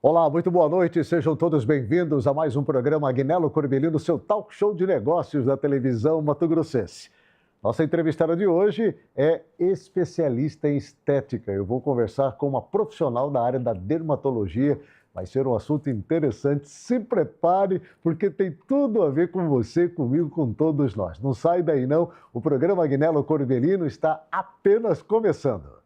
Olá, muito boa noite, sejam todos bem-vindos a mais um programa Agnello Corbellino, seu talk show de negócios da televisão mato-grossense. Nossa entrevistada de hoje é especialista em estética. Eu vou conversar com uma profissional da área da dermatologia. Vai ser um assunto interessante. Se prepare, porque tem tudo a ver com você, comigo, com todos nós. Não sai daí não, o programa Agnello Corbellino está apenas começando.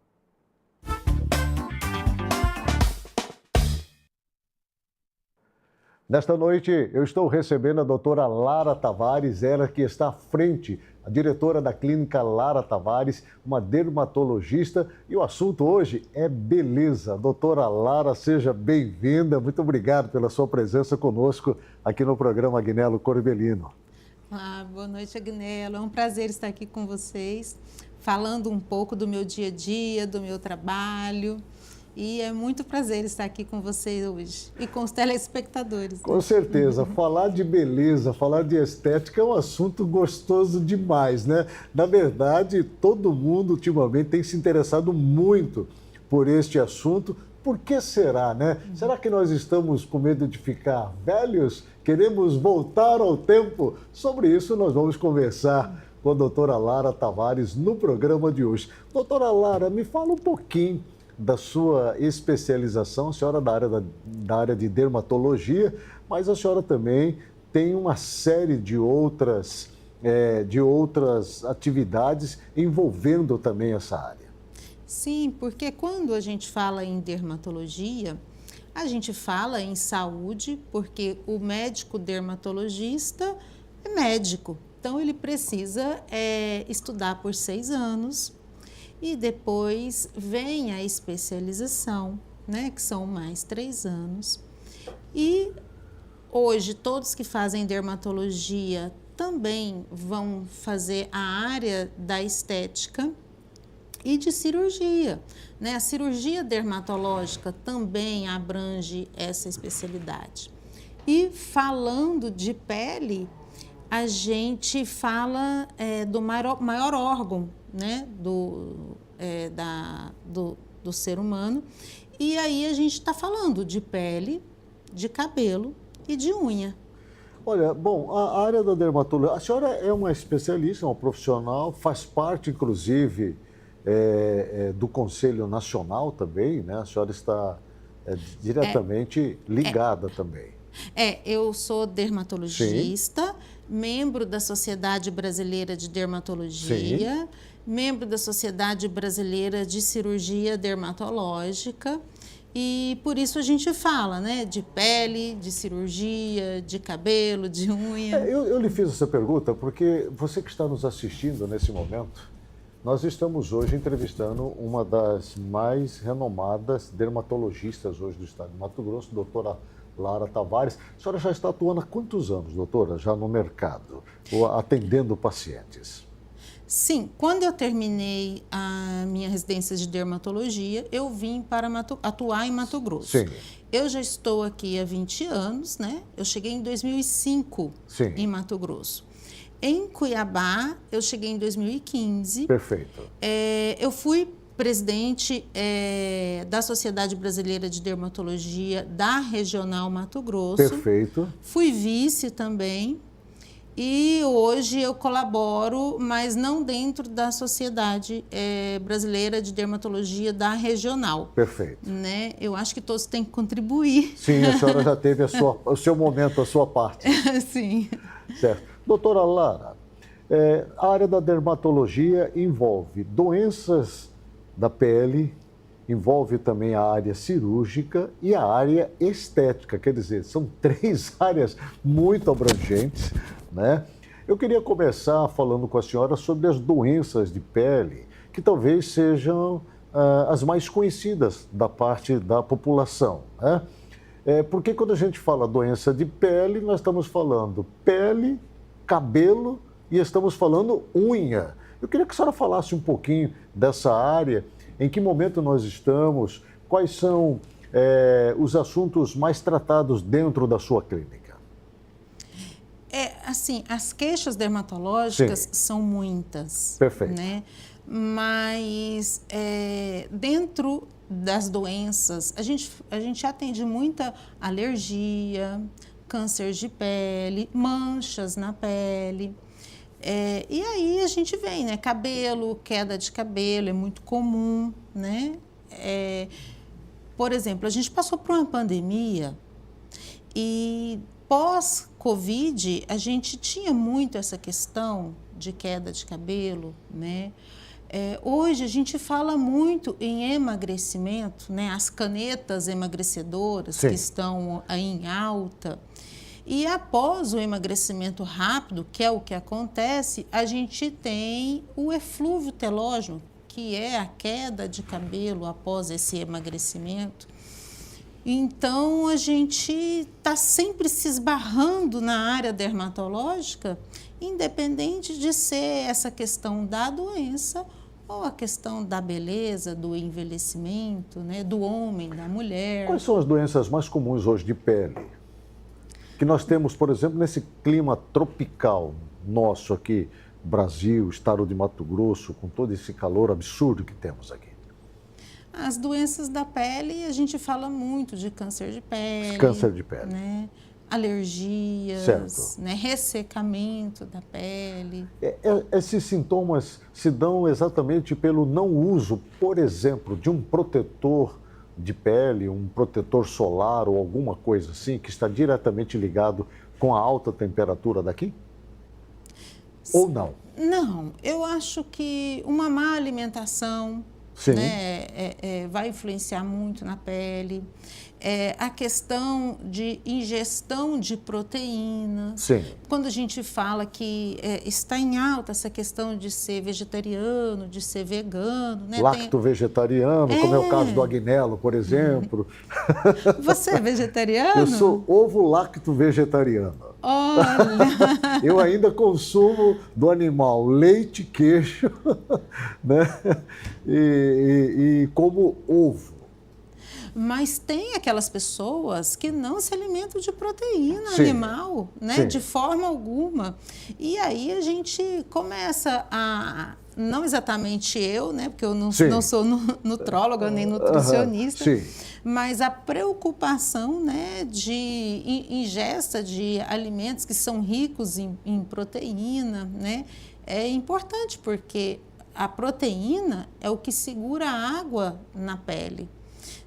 Nesta noite, eu estou recebendo a doutora Lara Tavares, ela que está à frente, a diretora da clínica Lara Tavares, uma dermatologista, e o assunto hoje é beleza. Doutora Lara, seja bem-vinda, muito obrigado pela sua presença conosco aqui no programa Agnello Corbellino. Boa noite, Agnello, é um prazer estar aqui com vocês, falando um pouco do meu dia a dia, do meu trabalho. E é muito prazer estar aqui com vocês hoje e com os telespectadores. Com certeza, falar de beleza, falar de estética é um assunto gostoso demais, né? Na verdade, todo mundo ultimamente tem se interessado muito por este assunto. Por que será, né? Será que nós estamos com medo de ficar velhos? Queremos voltar ao tempo? Sobre isso nós vamos conversar com a doutora Lara Tavares no programa de hoje. Doutora Lara, me fala um pouquinho da sua especialização. A senhora da área de dermatologia, mas a senhora também tem uma série de outras atividades envolvendo também essa área. Sim, porque quando a gente fala em dermatologia, a gente fala em saúde, porque o médico dermatologista é médico, então ele precisa estudar por 6 anos, e depois vem a especialização, né, que são mais 3 anos. E hoje todos que fazem dermatologia também vão fazer a área da estética e de cirurgia, né? A cirurgia dermatológica também abrange essa especialidade. E falando de pele, a gente fala do maior órgão, né, do ser humano, e aí a gente está falando de pele, de cabelo e de unha. Olha, bom, a área da dermatologia, a senhora é uma especialista, uma profissional, faz parte, inclusive, do Conselho Nacional também, né? A senhora está diretamente ligada também. Eu sou dermatologista, Sim. Membro da Sociedade Brasileira de Dermatologia, sim, membro da Sociedade Brasileira de Cirurgia Dermatológica, e por isso a gente fala, né, de pele, de cirurgia, de cabelo, de unha. Eu lhe fiz essa pergunta porque você que está nos assistindo nesse momento, nós estamos hoje entrevistando uma das mais renomadas dermatologistas hoje do estado de Mato Grosso, doutora Lara Tavares. A senhora já está atuando há quantos anos, doutora, já no mercado, ou atendendo pacientes? Sim, quando eu terminei a minha residência de dermatologia, eu vim para atuar em Mato Grosso. Sim. Eu já estou aqui há 20 anos, né? Eu cheguei em 2005, sim, em Mato Grosso. Em Cuiabá, eu cheguei em 2015. Perfeito. Eu fui presidente da Sociedade Brasileira de Dermatologia da Regional Mato Grosso. Perfeito. Fui vice também. E hoje eu colaboro, mas não dentro da Sociedade Brasileira de Dermatologia da Regional. Perfeito. Né? Eu acho que todos têm que contribuir. Sim, a senhora já teve o seu momento, a sua parte. Sim. Certo. Doutora Lara, a área da dermatologia envolve doenças da pele, envolve também a área cirúrgica e a área estética, quer dizer, são 3 áreas muito abrangentes, né? Eu queria começar falando com a senhora sobre as doenças de pele, que talvez sejam as mais conhecidas da parte da população, né? Porque quando a gente fala doença de pele, nós estamos falando pele, cabelo e estamos falando unha. Eu queria que a senhora falasse um pouquinho dessa área, em que momento nós estamos, quais são os assuntos mais tratados dentro da sua clínica. Assim, as queixas dermatológicas, sim, são muitas. Perfeito. Né? Mas dentro das doenças, a gente atende muita alergia, câncer de pele, manchas na pele. E aí a gente vem, né? Cabelo, queda de cabelo é muito comum, né? Por exemplo, a gente passou por uma pandemia e pós-Covid a gente tinha muito essa questão de queda de cabelo, né? Hoje a gente fala muito em emagrecimento, né? As canetas emagrecedoras Sim. que estão aí em alta. E após o emagrecimento rápido, que é o que acontece, a gente tem o eflúvio telógeno, que é a queda de cabelo após esse emagrecimento. Então, a gente está sempre se esbarrando na área dermatológica, independente de ser essa questão da doença ou a questão da beleza, do envelhecimento, né, do homem, da mulher. Quais são as doenças mais comuns hoje de pele? Que nós temos, por exemplo, nesse clima tropical nosso aqui, Brasil, estado de Mato Grosso, com todo esse calor absurdo que temos aqui. As doenças da pele, a gente fala muito de câncer de pele. Câncer de pele. Né? Alergias, Certo. né? Ressecamento da pele. Esses sintomas se dão exatamente pelo não uso, por exemplo, de um protetor de pele, um protetor solar ou alguma coisa assim, que está diretamente ligado com a alta temperatura daqui? Ou não? Não, eu acho que uma má alimentação, Sim. né, vai influenciar muito na pele. A questão de ingestão de proteínas. Sim. Quando a gente fala que está em alta essa questão de ser vegetariano, de ser vegano. Né? Lacto-vegetariano, como é o caso do Agnello, por exemplo. Você é vegetariano? Eu sou ovo-lacto-vegetariano. Olha! Eu ainda consumo do animal leite, queijo, né? E como ovo. Mas tem aquelas pessoas que não se alimentam de proteína Sim. animal, né? Sim. De forma alguma. E aí a gente começa a... Não exatamente eu, né? Porque eu não sou nutróloga nem nutricionista. Sim. Mas a preocupação, né, de ingesta de alimentos que são ricos em proteína, né? É importante porque a proteína é o que segura a água na pele.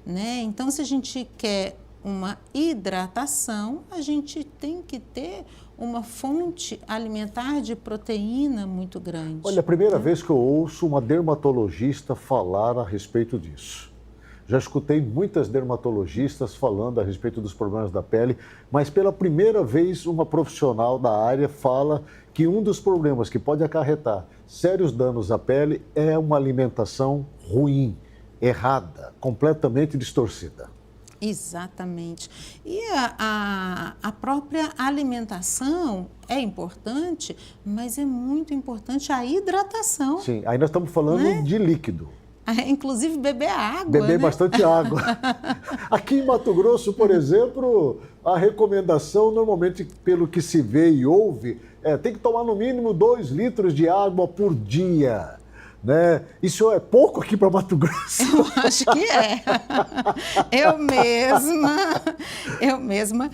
Né? Então, se a gente quer uma hidratação, a gente tem que ter uma fonte alimentar de proteína muito grande. Olha, a primeira vez que eu ouço uma dermatologista falar a respeito disso. Já escutei muitas dermatologistas falando a respeito dos problemas da pele, mas pela primeira vez uma profissional da área fala que um dos problemas que pode acarretar sérios danos à pele é uma alimentação ruim, errada, completamente distorcida. Exatamente. E a própria alimentação é importante, mas é muito importante a hidratação. Sim, aí nós estamos falando, né, de líquido. Inclusive beber água. Beber, né, bastante água. Aqui em Mato Grosso, por exemplo, a recomendação, normalmente, pelo que se vê e ouve, tem que tomar no mínimo 2 litros de água por dia. Né? Isso é pouco aqui para Mato Grosso? Eu acho que é. Eu mesma,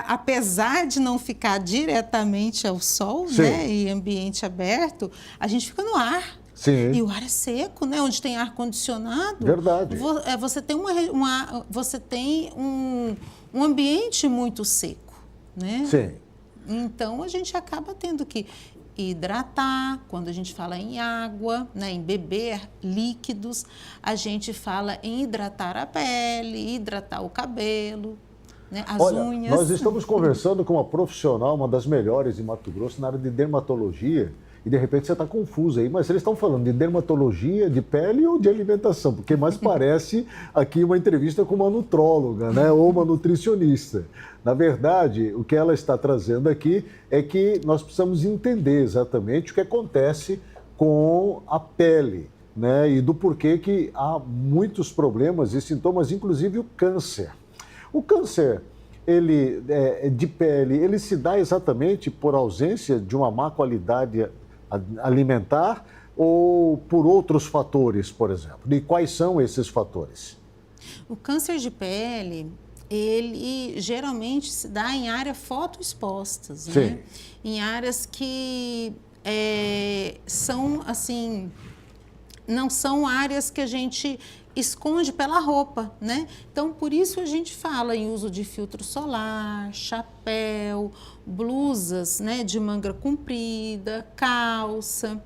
apesar de não ficar diretamente ao sol, né, e ambiente aberto, a gente fica no ar. Sim. E o ar é seco, né? Onde tem ar-condicionado. Verdade. Você tem um ambiente muito seco, né? Sim. Então, a gente acaba tendo que hidratar. Quando a gente fala em água, né, em beber líquidos, a gente fala em hidratar a pele, hidratar o cabelo, né, as unhas. Nós estamos conversando com uma profissional, uma das melhores em Mato Grosso, na área de dermatologia, e de repente você está confuso aí, mas eles estão falando de dermatologia, de pele ou de alimentação? Porque mais parece aqui uma entrevista com uma nutróloga, né, ou uma nutricionista. Na verdade, o que ela está trazendo aqui é que nós precisamos entender exatamente o que acontece com a pele, né, e do porquê que há muitos problemas e sintomas, inclusive o câncer. O câncer de pele, ele se dá exatamente por ausência de uma má qualidade alimentar, ou por outros fatores, por exemplo? E quais são esses fatores? O câncer de pele, ele geralmente se dá em áreas fotoexpostas, né? Em áreas que são, assim, não são áreas que a gente esconde pela roupa, né? Então, por isso a gente fala em uso de filtro solar, chapéu, blusas, né, de manga comprida, calça.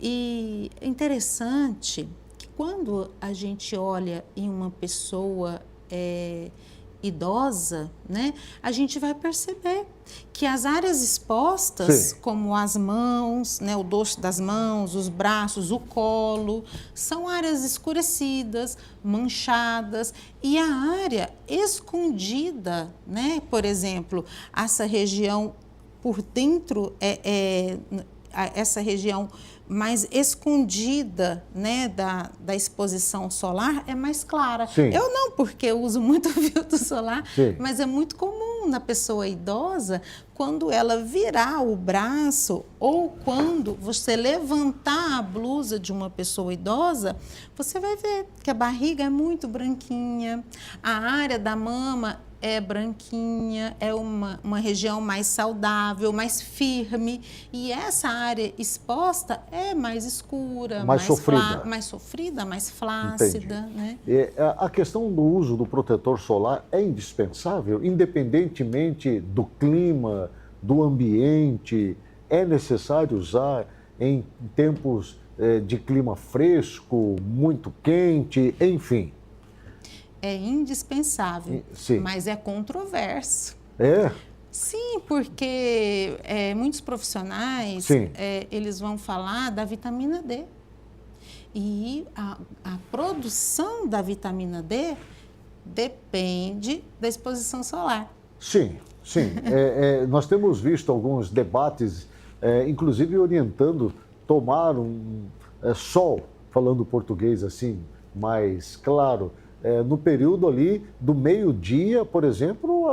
E é interessante que quando a gente olha em uma pessoa idosa, né, a gente vai perceber que as áreas expostas, como as mãos, né, o dorso das mãos, os braços, o colo, são áreas escurecidas, manchadas, e a área escondida, né, por exemplo, essa região por dentro essa região mais escondida, né, da exposição solar é mais clara. Sim. Eu não, porque eu uso muito filtro solar, Sim. mas é muito comum na pessoa idosa, quando ela virar o braço ou quando você levantar a blusa de uma pessoa idosa, você vai ver que a barriga é muito branquinha, a área da mama é branquinha, é uma região mais saudável, mais firme, e essa área exposta é mais escura, mais sofrida, mais flácida. Né? A questão do uso do protetor solar é indispensável, independentemente do clima, do ambiente, é necessário usar em tempos de clima fresco, muito quente, enfim. É indispensável, sim, mas é controverso. É? Sim, porque muitos profissionais, eles vão falar da vitamina D. E a produção da vitamina D depende da exposição solar. Sim, sim. Nós temos visto alguns debates, inclusive orientando tomar sol, falando português assim, mais claro, no período ali do meio-dia, por exemplo,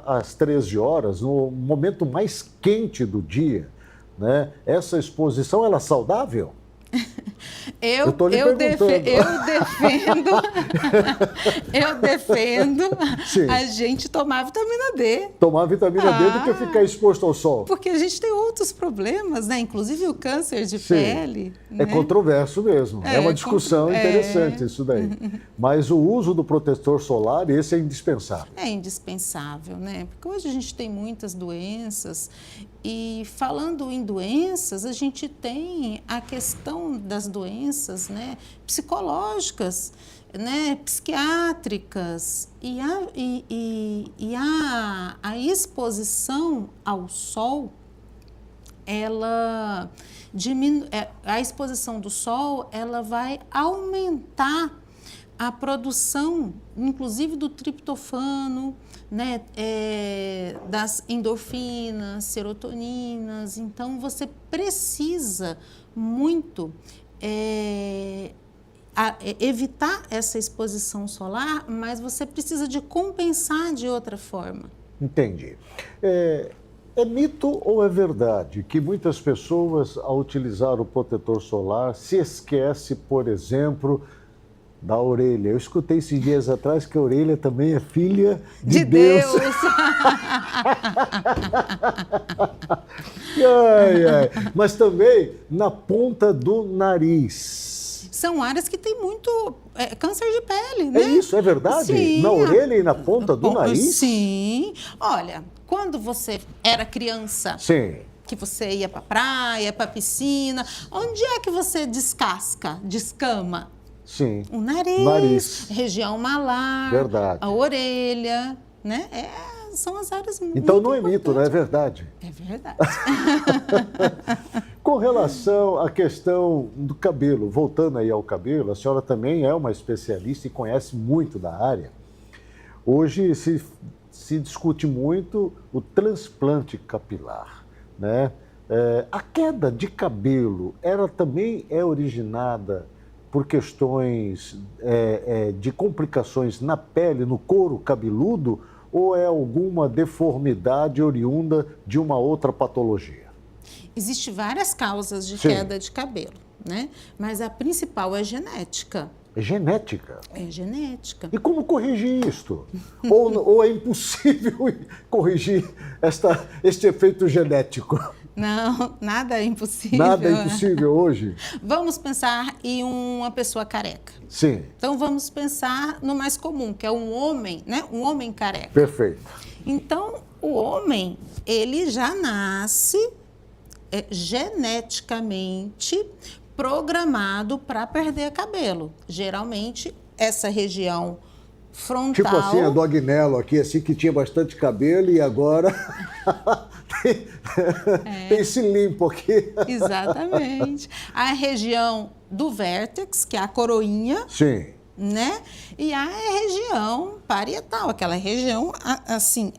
às 13 horas, no momento mais quente do dia, né? Essa exposição, ela é saudável? Eu defendo a gente tomar vitamina D. Tomar vitamina D do que ficar exposto ao sol. Porque a gente tem outros problemas, né? Inclusive o câncer de pele. É, né? Controverso mesmo. É uma discussão interessante isso daí. Mas o uso do protetor solar, esse é indispensável. É indispensável, né? Porque hoje a gente tem muitas doenças. E falando em doenças, a gente tem a questão das doenças, né, psicológicas, né, psiquiátricas, e a exposição ao sol, ela diminui, a exposição do sol, ela vai aumentar a produção, inclusive do triptofano, né, das endorfinas, serotoninas. Então, você precisa muito evitar essa exposição solar, mas você precisa de compensar de outra forma. Entendi. É mito ou é verdade que muitas pessoas, ao utilizar o protetor solar, se esquece, por exemplo, da orelha? Eu escutei esses dias atrás que a orelha também é filha de Deus. Mas também na ponta do nariz. São áreas que tem muito câncer de pele, né? É isso, é verdade? Sim. Na orelha e na ponta do nariz? Sim. Olha, quando você era criança... Sim. Que você ia para a praia, para a piscina, onde é que você descama? Sim. O nariz, região malar, verdade. A orelha, né? São as áreas muito Então não é mito, não é verdade? É verdade. Com relação à questão do cabelo, voltando aí ao cabelo, a senhora também é uma especialista e conhece muito da área. Hoje se discute muito o transplante capilar, né? A queda de cabelo, ela também é originada por questões de complicações na pele, no couro cabeludo, ou é alguma deformidade oriunda de uma outra patologia? Existem várias causas de queda de cabelo, né? Mas a principal é genética. É genética. É genética. E como corrigir isto? ou é impossível corrigir este efeito genético? Não, nada é impossível. Nada é impossível hoje? Vamos pensar em uma pessoa careca. Sim. Então vamos pensar no mais comum, que é um homem, né? Um homem careca. Perfeito. Então, o homem, ele já nasce geneticamente programado para perder cabelo. Geralmente, essa região frontal... Tipo assim, a do Agnello aqui, assim, que tinha bastante cabelo e agora tem esse limpo aqui. Exatamente. A região do vértex, que é a coroinha. Sim. Né? E a região parietal, aquela região, assim,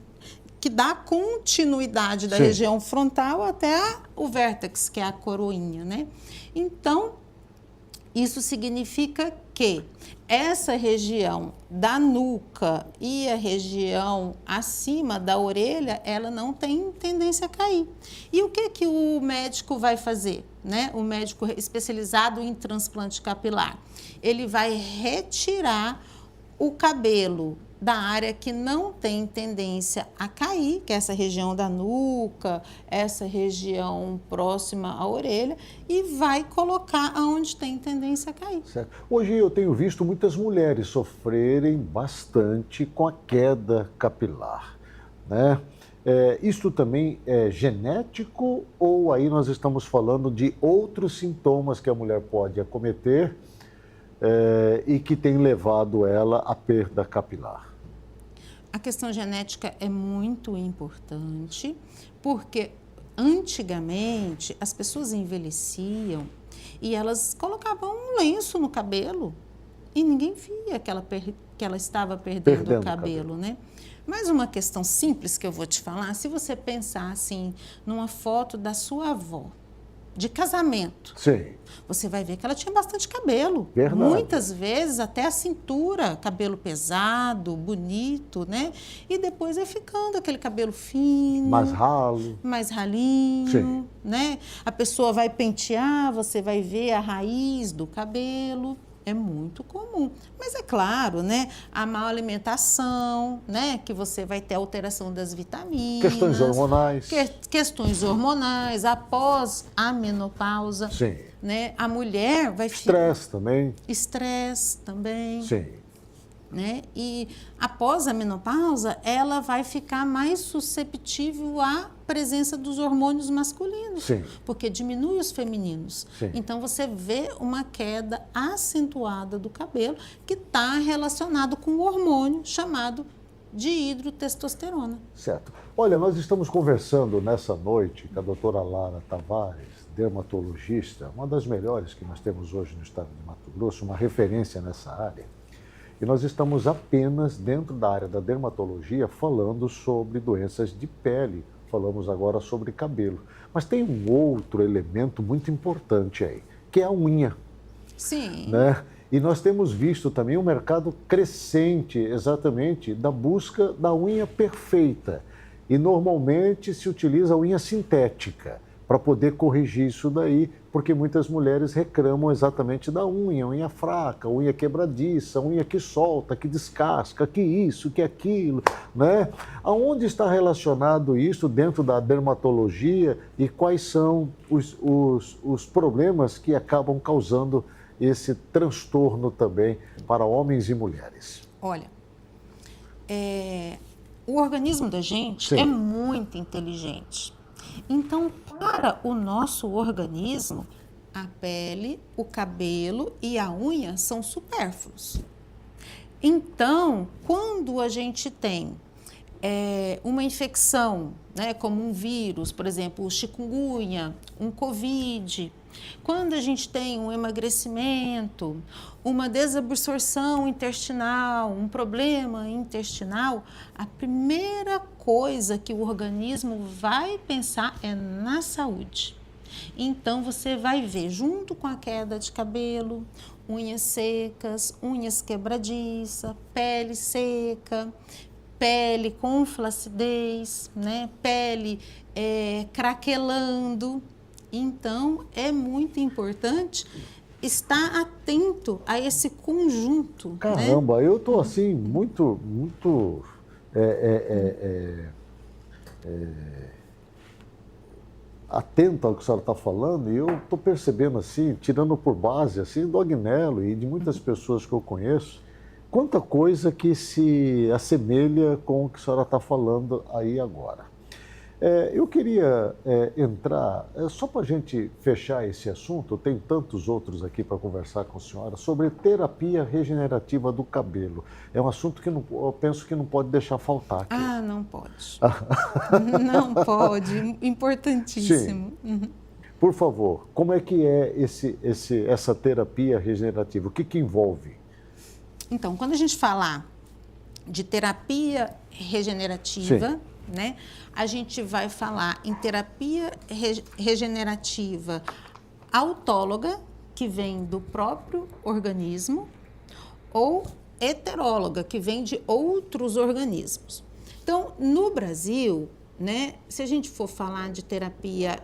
que dá continuidade da Sim. região frontal até o vértex, que é a coroinha, né? Então, isso significa que essa região da nuca e a região acima da orelha, ela não tem tendência a cair. E o que o médico vai fazer, né? O médico especializado em transplante capilar, ele vai retirar o cabelo da área que não tem tendência a cair, que é essa região da nuca, essa região próxima à orelha, e vai colocar aonde tem tendência a cair. Certo. Hoje eu tenho visto muitas mulheres sofrerem bastante com a queda capilar, né? Isto também é genético ou aí nós estamos falando de outros sintomas que a mulher pode acometer e que tem levado ela à perda capilar? A questão genética é muito importante, porque antigamente as pessoas envelheciam e elas colocavam um lenço no cabelo e ninguém via que ela estava perdendo o cabelo, né? Mas uma questão simples que eu vou te falar, se você pensar assim, numa foto da sua avó, de casamento, sim, você vai ver que ela tinha bastante cabelo. Verdade. Muitas vezes até a cintura, cabelo pesado, bonito, né? E depois vai ficando aquele cabelo fino. mais ralo. Mais ralinho, sim, né? A pessoa vai pentear, você vai ver a raiz do cabelo. É muito comum. Mas é claro, né? A má alimentação, né? Que você vai ter alteração das vitaminas. Questões hormonais. Questões hormonais, após a menopausa. Sim. Né? A mulher vai Estresse também. Estresse também. Sim. Né? E após a menopausa, ela vai ficar mais susceptível à presença dos hormônios masculinos, sim, porque diminui os femininos. Sim. Então você vê uma queda acentuada do cabelo que está relacionado com o hormônio chamado de hidrotestosterona. Certo. Olha, nós estamos conversando nessa noite com a doutora Lara Tavares, dermatologista, uma das melhores que nós temos hoje no estado de Mato Grosso, uma referência nessa área. E nós estamos apenas dentro da área da dermatologia falando sobre doenças de pele, falamos agora sobre cabelo. Mas tem um outro elemento muito importante aí, que é a unha. Sim. Né? E nós temos visto também um mercado crescente, exatamente, da busca da unha perfeita. E normalmente se utiliza a unha sintética para poder corrigir isso daí, porque muitas mulheres reclamam exatamente da unha fraca, unha quebradiça, unha que solta, que descasca, que isso, que aquilo, né? Aonde está relacionado isso dentro da dermatologia e quais são os problemas que acabam causando esse transtorno também para homens e mulheres? Olha, o organismo da gente Sim. é muito inteligente. Então, para o nosso organismo, a pele, o cabelo e a unha são supérfluos. Então, quando a gente tem uma infecção, né, como um vírus, por exemplo, o chikungunya, um Covid, quando a gente tem um emagrecimento, uma desabsorção intestinal, um problema intestinal, a primeira coisa que o organismo vai pensar é na saúde. Então, você vai ver, junto com a queda de cabelo, unhas secas, unhas quebradiças, pele seca, pele com flacidez, né? Pele craquelando. Então, é muito importante estar atento a esse conjunto. Caramba, né? eu estou assim, muito atento ao que a senhora está falando, e eu estou percebendo assim, tirando por base assim, do Agnello e de muitas pessoas que eu conheço, quanta coisa que se assemelha com o que a senhora está falando aí agora. Eu queria entrar, só para a gente fechar esse assunto, tem tantos outros aqui para conversar com a senhora, sobre terapia regenerativa do cabelo. É um assunto que eu penso que não pode deixar faltar aqui. Ah, não pode. Não pode, importantíssimo. Sim. Por favor, como é que é essa terapia regenerativa? O que envolve? Então, quando a gente falar de terapia regenerativa, né, a gente vai falar em terapia regenerativa autóloga, que vem do próprio organismo, ou heteróloga, que vem de outros organismos. Então, no Brasil, né, se a gente for falar de terapia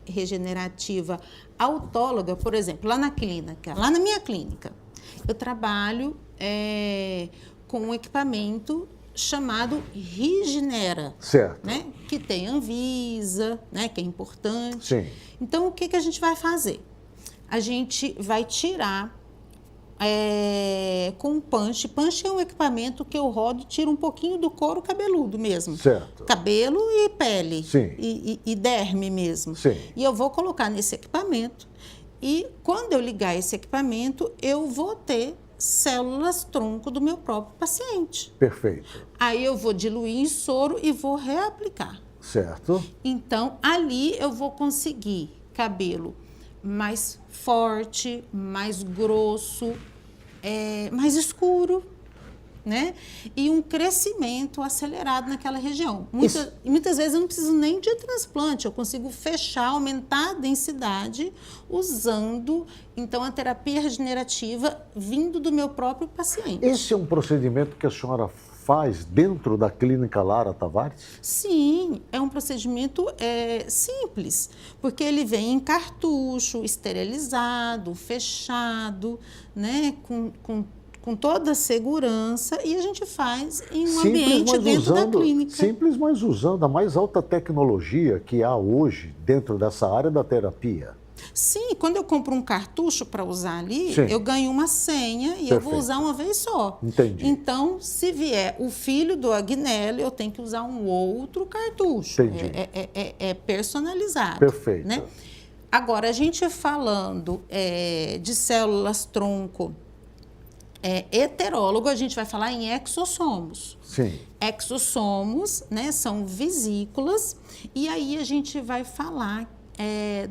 regenerativa autóloga, por exemplo, lá na minha clínica, eu trabalho com um equipamento chamado Regenera, certo, né, que tem Anvisa, né, que é importante. Sim. Então, o que a gente vai fazer? A gente vai tirar com punch. Punch é um equipamento que eu rodo e tiro um pouquinho do couro cabeludo mesmo. Certo. Cabelo e pele. Sim. E derme mesmo. Sim. E eu vou colocar nesse equipamento e quando eu ligar esse equipamento, eu vou ter células tronco do meu próprio paciente. Perfeito. Aí eu vou diluir em soro e vou reaplicar. Certo. Então, ali eu vou conseguir cabelo mais forte, mais grosso, mais escuro, né? E um crescimento acelerado naquela região. Muitas vezes eu não preciso nem de transplante, eu consigo fechar, aumentar a densidade usando, então, a terapia regenerativa vindo do meu próprio paciente. Esse é um procedimento que a senhora faz dentro da clínica Lara Tavares? Sim, é um procedimento simples, porque ele vem em cartucho, esterilizado, fechado, né, com toda a segurança, e a gente faz em um ambiente dentro da clínica. Simples, mas usando a mais alta tecnologia que há hoje dentro dessa área da terapia. Sim, quando eu compro um cartucho para usar ali, Sim. eu ganho uma senha e eu vou usar uma vez só. Entendi. Então, se vier o filho do Agnello, eu tenho que usar um outro cartucho. Entendi. É personalizado. Perfeito. Né? Agora, a gente falando de células tronco heterólogo, a gente vai falar em exossomos. Sim. Exossomos, né, são vesículas, e aí a gente vai falar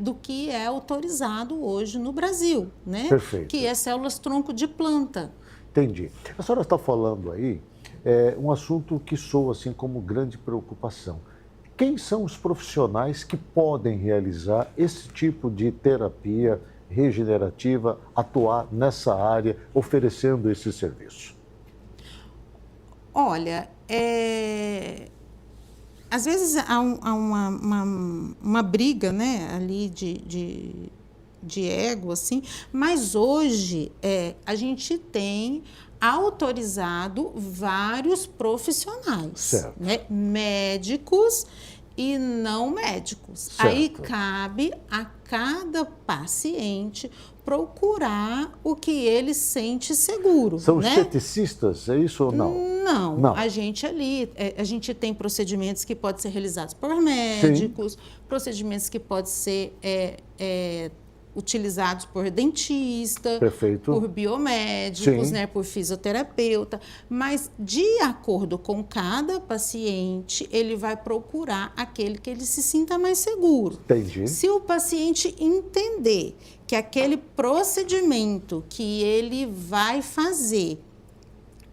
do que é autorizado hoje no Brasil, né? Perfeito. Que é células tronco de planta. Entendi. A senhora está falando aí um assunto que soa assim como grande preocupação. Quem são os profissionais que podem realizar esse tipo de terapia regenerativa, atuar nessa área, oferecendo esse serviço? Olha, às vezes há uma briga, né, ali de ego, assim, mas hoje a gente tem autorizado vários profissionais, né, médicos e não médicos. Certo. Aí cabe a cada paciente procurar o que ele sente seguro. São né? esteticistas, é isso ou não? Não. A gente a gente tem procedimentos que podem ser realizados por médicos, sim, procedimentos que podem ser utilizados por dentista, perfeito, por biomédicos, sim, né, por fisioterapeuta, mas de acordo com cada paciente, ele vai procurar aquele que ele se sinta mais seguro. Entendi. Se o paciente entender que aquele procedimento que ele vai fazer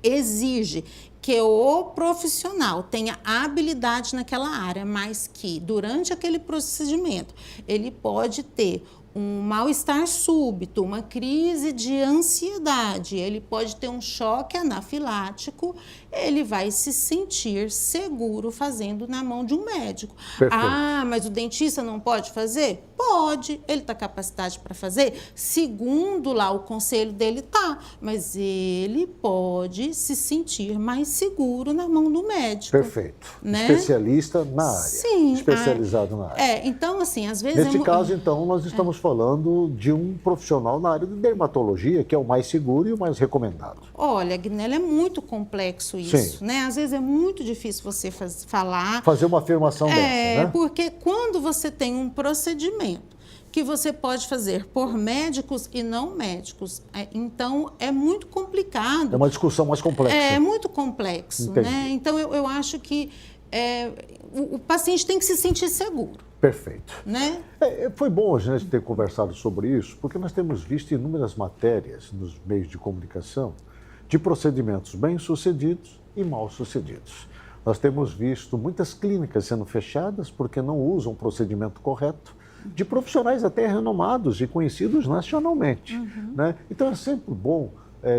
exige que o profissional tenha habilidade naquela área, mas que durante aquele procedimento ele pode ter um mal-estar súbito, uma crise de ansiedade, ele pode ter um choque anafilático, ele vai se sentir seguro fazendo na mão de um médico. Perfeito. Ah, mas o dentista não pode fazer? Pode, ele está capacitado para fazer? Segundo lá o conselho dele, tá, mas ele pode se sentir mais seguro na mão do médico. Perfeito. Né? Especialista na área. Sim. Especializado na área. Então, assim, às vezes... Neste caso, então, nós estamos falando de um profissional na área de dermatologia, que é o mais seguro e o mais recomendado. Olha, Guinela, é muito complexo isso, né? Às vezes é muito difícil você falar. Fazer uma afirmação dessa, né? Porque quando você tem um procedimento que você pode fazer por médicos e não médicos, então é muito complicado. É uma discussão mais complexa. É muito complexo, né? Então eu acho que o paciente tem que se sentir seguro. Perfeito. Né? Foi bom a gente ter conversado sobre isso, porque nós temos visto inúmeras matérias nos meios de comunicação de procedimentos bem-sucedidos e mal-sucedidos. Nós temos visto muitas clínicas sendo fechadas porque não usam o procedimento correto, de profissionais até renomados e conhecidos nacionalmente. Né? Então é sempre bom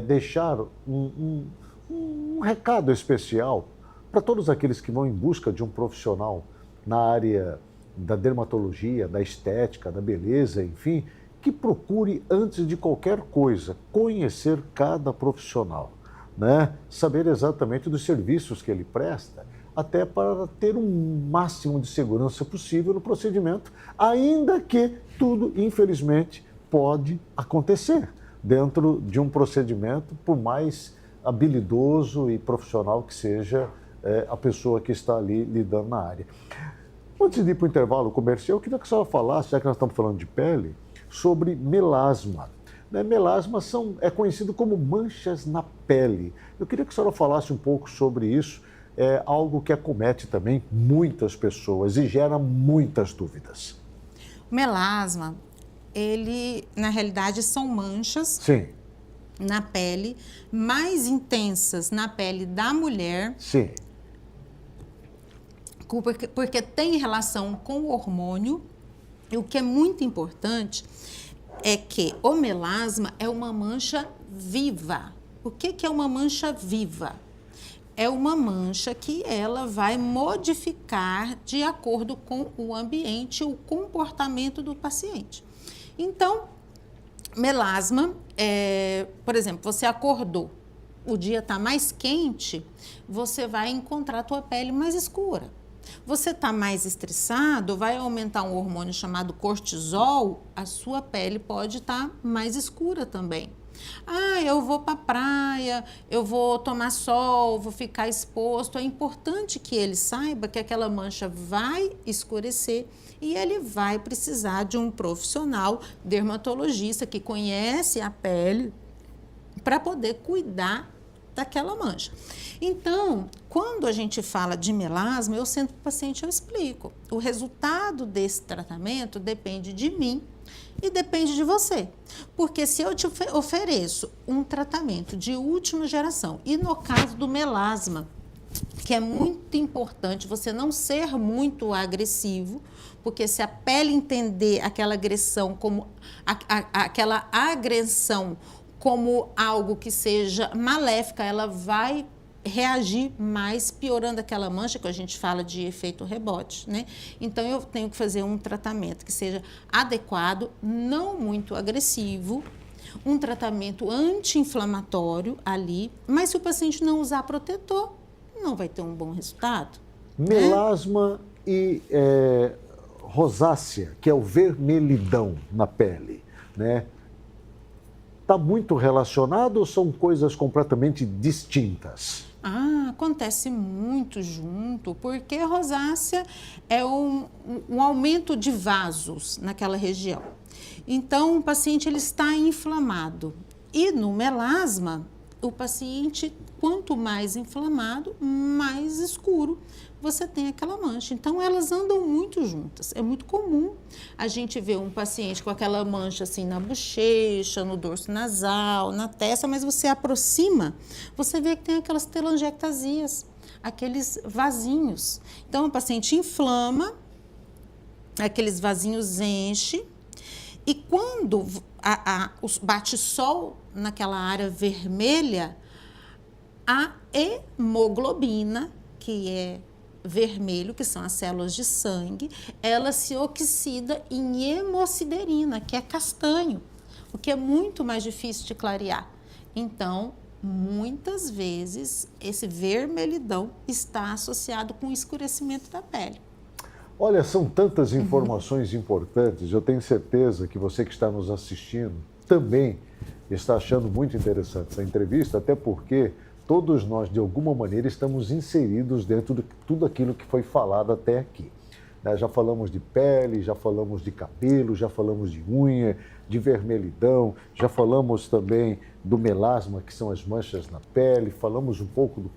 deixar um recado especial para todos aqueles que vão em busca de um profissional na área da dermatologia, da estética, da beleza, enfim, que procure, antes de qualquer coisa, conhecer cada profissional, né? Saber exatamente dos serviços que ele presta, até para ter um máximo de segurança possível no procedimento, ainda que tudo, infelizmente, pode acontecer dentro de um procedimento, por mais habilidoso e profissional que seja a pessoa que está ali lidando na área. Antes de ir para o intervalo comercial, eu queria que a senhora falasse, já que nós estamos falando de pele, sobre melasma. Melasma é conhecido como manchas na pele. Eu queria que a senhora falasse um pouco sobre isso, algo que acomete também muitas pessoas e gera muitas dúvidas. O melasma, ele, na realidade, são manchas Sim. na pele, mais intensas na pele da mulher. Sim. Porque tem relação com o hormônio, e o que é muito importante é que o melasma é uma mancha viva. O que é uma mancha viva? É uma mancha que ela vai modificar de acordo com o ambiente, o comportamento do paciente. Então, melasma, por exemplo, você acordou, o dia está mais quente, você vai encontrar a tua pele mais escura. Você está mais estressado, vai aumentar um hormônio chamado cortisol, a sua pele pode estar mais escura também. Ah, eu vou para a praia, eu vou tomar sol, vou ficar exposto. É importante que ele saiba que aquela mancha vai escurecer e ele vai precisar de um profissional dermatologista que conhece a pele para poder cuidar daquela mancha. Então, quando a gente fala de melasma, eu sento para o paciente, eu explico. O resultado desse tratamento depende de mim e depende de você. Porque se eu te ofereço um tratamento de última geração, e no caso do melasma, que é muito importante você não ser muito agressivo, porque se a pele entender aquela agressão como aquela agressão como algo que seja maléfica, ela vai reagir mais, piorando aquela mancha, que a gente fala de efeito rebote, né? Então, eu tenho que fazer um tratamento que seja adequado, não muito agressivo, um tratamento anti-inflamatório ali, mas se o paciente não usar protetor, não vai ter um bom resultado. Melasma e rosácea, que é o vermelhidão na pele, né? Está muito relacionado ou são coisas completamente distintas? Acontece muito junto, porque a rosácea é um aumento de vasos naquela região. Então, o paciente ele está inflamado. E no melasma, o paciente, quanto mais inflamado, mais escuro você tem aquela mancha. Então, elas andam muito juntas. É muito comum a gente ver um paciente com aquela mancha assim na bochecha, no dorso nasal, na testa, mas você aproxima, você vê que tem aquelas telangiectasias, aqueles vasinhos. Então, o paciente inflama, aqueles vasinhos enchem E quando o bate-sol naquela área vermelha, a hemoglobina, que é vermelho, que são as células de sangue, ela se oxida em hemosiderina, que é castanho, o que é muito mais difícil de clarear. Então, muitas vezes, esse vermelhidão está associado com o escurecimento da pele. Olha, são tantas informações importantes, eu tenho certeza que você que está nos assistindo também está achando muito interessante essa entrevista, até porque todos nós, de alguma maneira, estamos inseridos dentro de tudo aquilo que foi falado até aqui. Já falamos de pele, já falamos de cabelo, já falamos de unha, de vermelhidão, já falamos também do melasma, que são as manchas na pele, falamos um pouco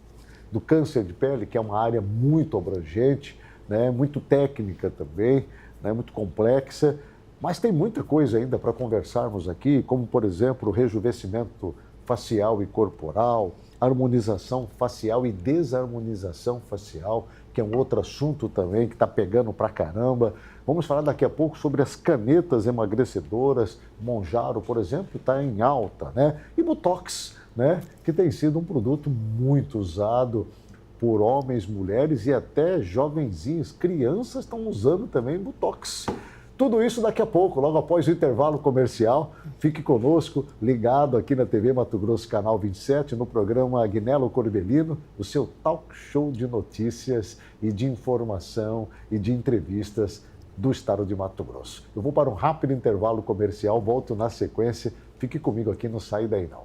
do câncer de pele, que é uma área muito abrangente, né, muito técnica também, né, muito complexa, mas tem muita coisa ainda para conversarmos aqui, como, por exemplo, o rejuvenescimento facial e corporal, harmonização facial e desarmonização facial, que é um outro assunto também que está pegando pra caramba. Vamos falar daqui a pouco sobre as canetas emagrecedoras. Monjaro, por exemplo, está em alta, né? E Botox, né? Que tem sido um produto muito usado por homens, mulheres e até jovenzinhos. Crianças estão usando também Botox. Tudo isso daqui a pouco, logo após o intervalo comercial. Fique conosco, ligado aqui na TV Mato Grosso, canal 27, no programa Agnello Corbellino, o seu talk show de notícias e de informação e de entrevistas do estado de Mato Grosso. Eu vou para um rápido intervalo comercial, volto na sequência. Fique comigo aqui, não sai daí não.